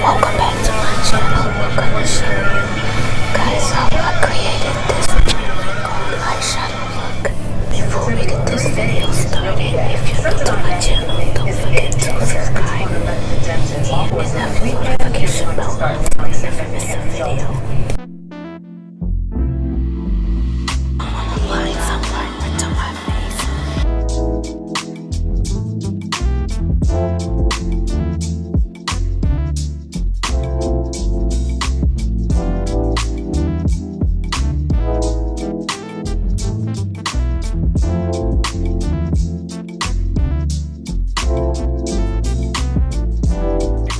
Welcome back to my channel. We're gonna show you guys how I created this eyeshadow look. Before we get this video started, if you're new to my channel, don't forget to subscribe and hit that notification bell so you never miss a video. I'm applying some primer to my face.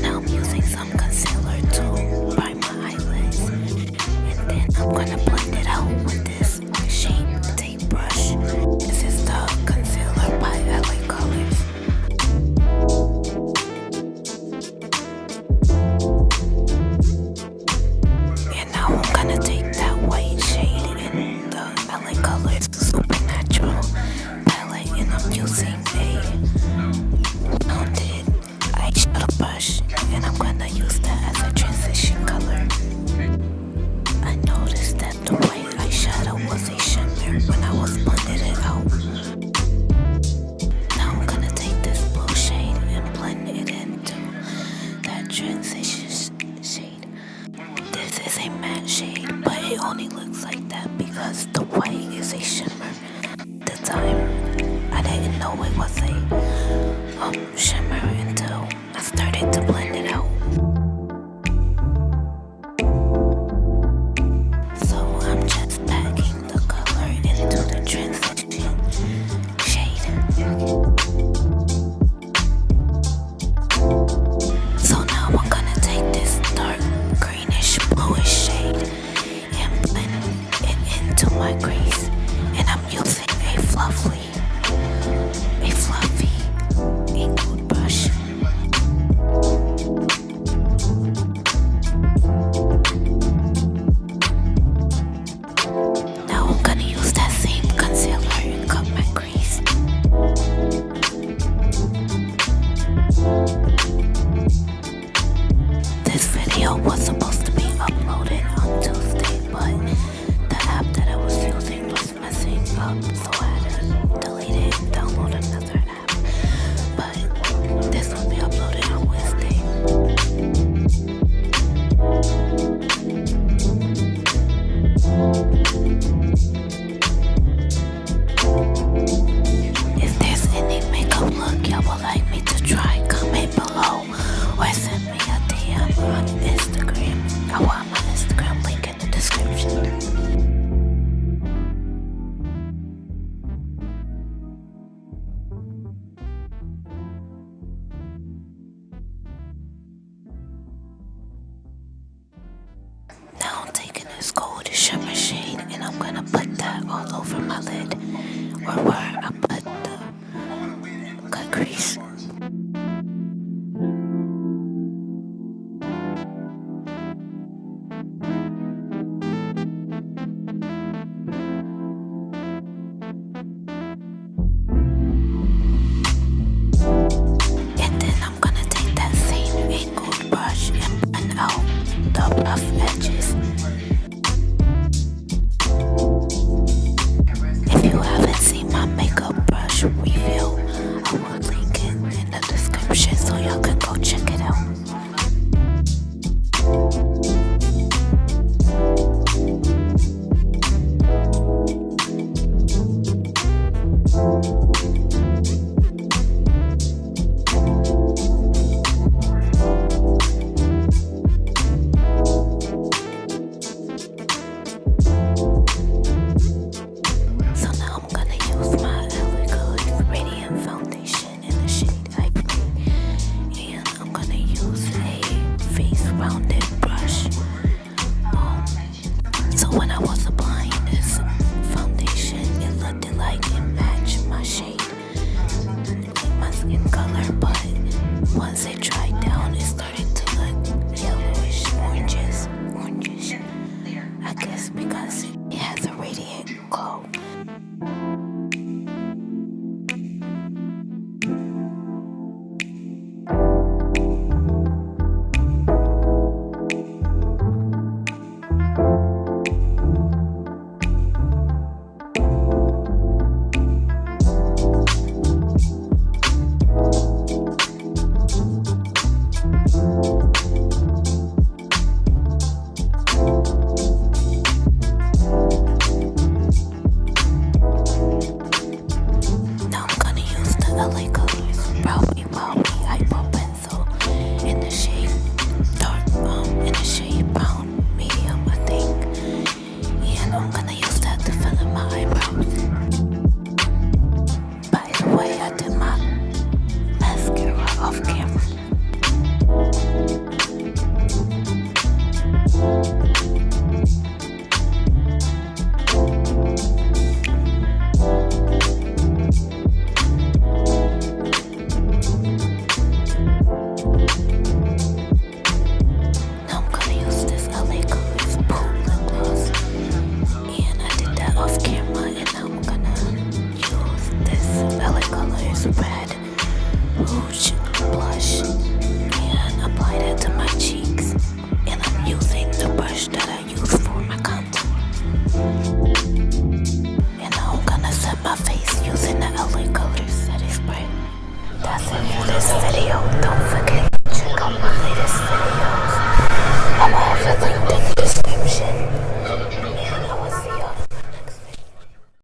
Now I'm using some concealer to prime my eyelids, and then I'm gonna blend it out with this shape tape brush. This is the concealer by LA Colors. And now I'm gonna take that white shade in the LA Colors Supernatural palette, and I'm using a rounded eyeshadow brush, and I'm gonna use that as a transition color. I noticed that the white eyeshadow was a shimmer when I was blending it out. Now I'm gonna take this blue shade and blend it into that transition shade. This is a matte shade, but it only looks like that because the white is a shimmer. At the time, I didn't know it was a shimmer until I started to blend it out. So I'm just packing the color into the transition shade. So now I'm gonna take this dark greenish bluish shade and blend it into my crease, and I'm using a fluffy angled brush. Now I'm gonna use that same concealer and cut my crease. This video was supposed to be uploaded on Tuesday, but the app that I was using was messing up, so I had to delete it and download another app. But this will be uploaded on Wednesday. If there's any makeup look y'all would like me to try, comment below or send me a DM on Instagram. I will have my Instagram link in the description. Now I'm taking this gold shimmer shade and I'm gonna put that all over my lid, or where I put the cut crease. And then I'm gonna take that same angled brush and blend out the rough edges. If you haven't seen my makeup this red rouge blush and apply that to my cheeks. And I'm using the brush that I use for my contour. And now I'm gonna set my face using the LA Colors setting spray. That's it for this video. Don't forget to check out my latest video.